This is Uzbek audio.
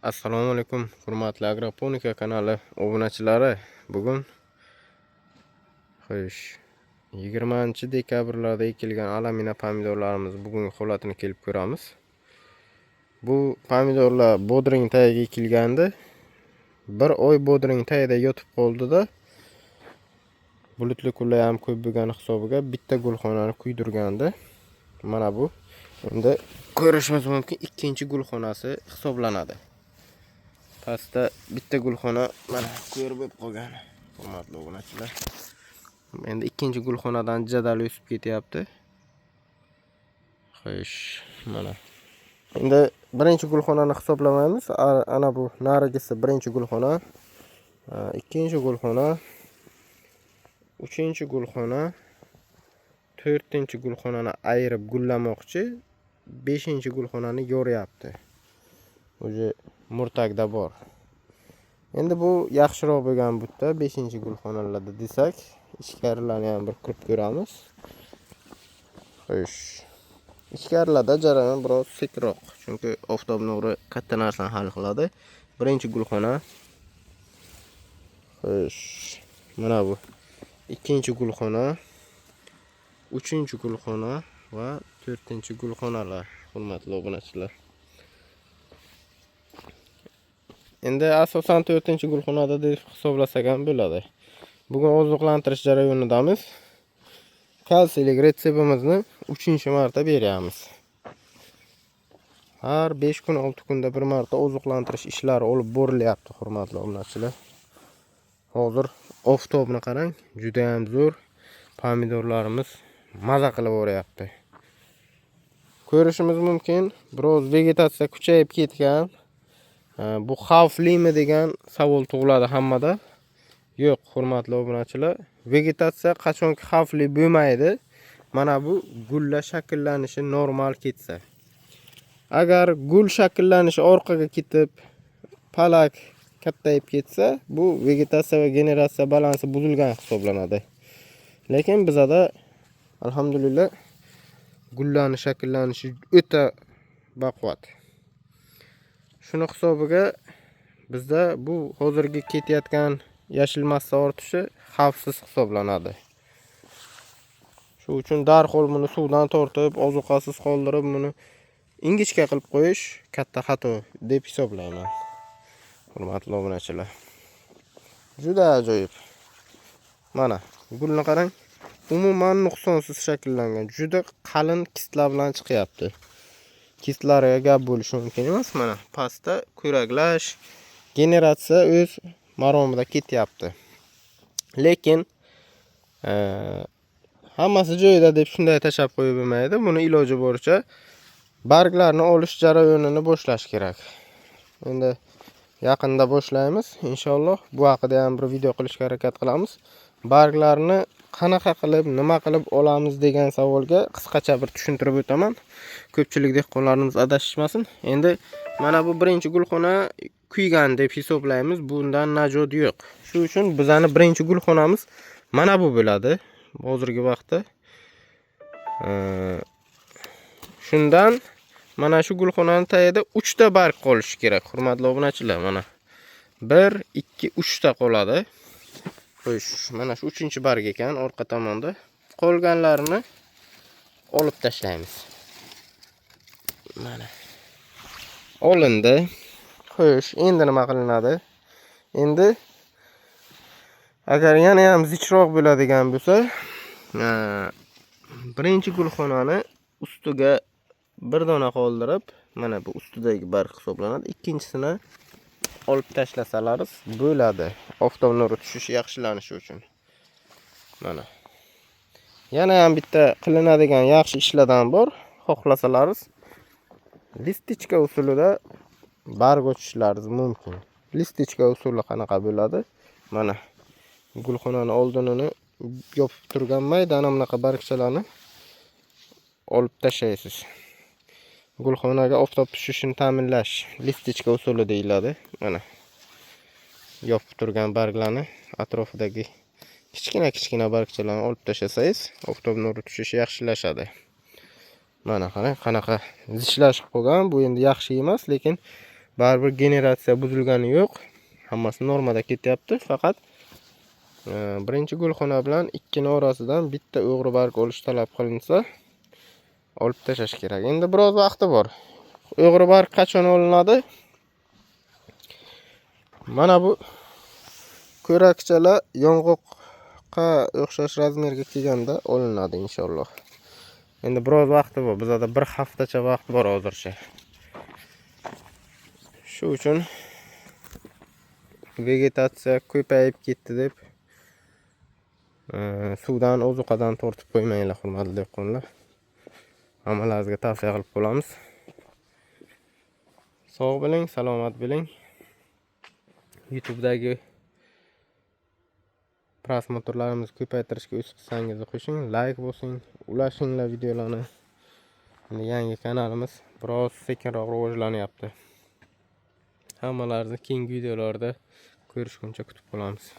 Assalomu alaykum, hurmatli agroponika kanali obunachilari. Bugun 20-dekabrlarda ekilgan alamina pomidorlarimiz bugungi holatini kelib ko'ramiz. Bu pomidorlar bodring tagiga ekilgandi. Bir oy bodring tagida yotib qoldida, bulutli kunlar ham ko'p bo'lgani hisobiga bitta gulxonani kuydirgandi. Mana bu endi ko'rishimiz mumkin, ikkinchi gulxonasi hisoblanadi. Pastda bitta gulxona mana ko'rib qolgan, hurmatli obunachilar. Endi ikkinchi gulxonadan jadal o'sib ketyapti. Xo'sh, mana. Endi birinchi gulxonani hisoblamaymiz. Ana bu narigisi birinchi gulxona, ikkinchi gulxona, uchinchi gulxona, to'rtinchi gulxonani ayirib gullamoqchi, beshinchi gulxonani yo'ryapti. O'zi murtagda bor. Endi bu yaxshiroq bo'lgan butda 5-gulxonalarda desak, ichkarilarni ham bir kirib ko'ramiz. Xo'sh. Ichkarilarda jarayon biroz sekinroq, chunki oftob nuri katta narsani hal qiladi. Birinchi gulxona. Xo'sh. Mana bu ikkinchi gulxona, uchinchi gulxona va to'rtinchi gulxonalar, hurmatli obunachilar. Endi asosan 4-gulxonada deb hisoblasak ham bo'ladi. Bugun oziqlantirish jarayonidamiz. Kalsiylik retseptimizni 3-marta beryapmiz. Har 5 kun, 6 kunda bir marta oziqlantirish ishlari olib borilyapti, hurmatli obunachilar. Hozir oftobni qarang, juda ham zo'r. Pomidorlarimiz maza qilib boryapti. Ko'rishimiz mumkin, biroz vegetatsiya kuchayib ketgan. Bu xavflimi degan savol tug'iladi hammada. Yo'q, hurmatli obunachilar. Vegetatsiya qachonki xavfli bo'lmaydi. Mana bu gullar shakllanishi normal ketsa. Agar gul shakllanishi orqaga ketib, palak kattayib ketsa, bu vegetatsiya va generatsiya balansi buzilgan hisoblanadi. Lekin bizada alhamdulillah gullarning shakllanishi o'ta baquvvat. Shuni hisobiga bizda bu hozirgi ketayotgan yashil massa ortishi xavfsiz hisoblanadi. Shu uchun darhol buni suvdan tortib, ozuqasiz qoldirib, buni ingichka qilib qo'yish katta xato deb hisoblayman. Hurmatli obunachilar. Juda ajoyib. Mana, gulni qarang. Umuman nuqsonsiz shakllangan, juda qalin kistlar bilan chiqyapti. Kistlariga gap bo'lishi mumkin emas. Mana pastda ko'raklash, generatsiya o'z maromida ketyapti. Lekin hammasi joyida deb shunday tashab qo'yib bo'lmaydi. Buni iloji boricha barglarni olish jarayonini boshlash kerak. Endi yaqinda boshlaymiz inshaalloh. Bu haqida ham bir video qilishga harakat qilamiz. Barglarni qanaqa qilib, nima qilib olamiz degan savolga qisqacha bir tushuntirib o'taman. Ko'pchilik dehqonlarimiz adashishmasin. Endi mana bu birinchi gulxona kuygan deb hisoblaymiz. Bundan najot yo'q. Shu uchun bizani birinchi gulxonamiz mana bu bo'ladi hozirgi vaqtda. Shundan mana shu gulxonaning tagida 3 ta barg qolishi kerak, hurmatli obunachilar. Mana 1, 2, 3 ta qoladi. Xo'sh, mana shu 3-barg ekan orqa tomonda. Qolganlarini olib tashlaymiz. Mana. Olindi. Xo'sh, endi nima qilinadi? Endi agar yana ham zichroq bo'ladigan bo'lsa, birinchi gulxonani ustiga bir dona qoldirib, mana bu ustidagi barg hisoblanadi. Ikkinchisini olib tashlasalaringiz bo'ladi. Oftob nuri tushishi yaxshilanishi uchun. Mana. Yana ham bitta qilinadigan yaxshi ishlardan bor. Xohlasalaringiz listichka usulida barg ochishlaringiz mumkin. Listichka usuli qanaqa bo'ladi? Mana gulxonaning oldinini yopib turgan maydana bunaqa bargchalarni olib tashlaysiz. Gulxonaga oftob tushishini ta'minlash listichka usuli deyiladi. Mana yopib turgan barglarni atrofidagi kichkina bargchalarni olib tashlasangiz, oftob nuri tushishi yaxshilashadi. Mana qarang, qanaqa zichlashib qolgan. Bu endi yaxshi emas, lekin baribir generatsiya buzilgani yo'q. Hammasi normada ketyapti. Faqat birinchi gulxona bilan ikkini orasidan bitta o'g'ri barg olish talab qilinsa, olib tashlash kerak. Endi biroz vaqti bor. O'g'ri barg qachon olinadi? Mana bu ko'rakchalar yong'oqqa o'xshash razmerga kelganda olinadi inshaalloh. Endi biroz vaqti bor. Bizda bir haftacha vaqt bor hozircha. Shu uchun vegetatsiya ko'payib ketdi deb suvdan, ozuqadan tortib qo'ymanglar, hurmatli dehqonlar. Hammalaringizga tavsiya qilib qolamiz. Sog' bo'ling, salomat bo'ling. YouTube'dagi prosmotrlarimizni ko'paytirishga o'z hissangizni qo'shing, like bosing, ulashinglar videolarni. Endi yangi kanalimiz biroz sekinroq rivojlanyapti. Hammalaringizni keyingi videolarda ko'rishguncha kutib qolamiz.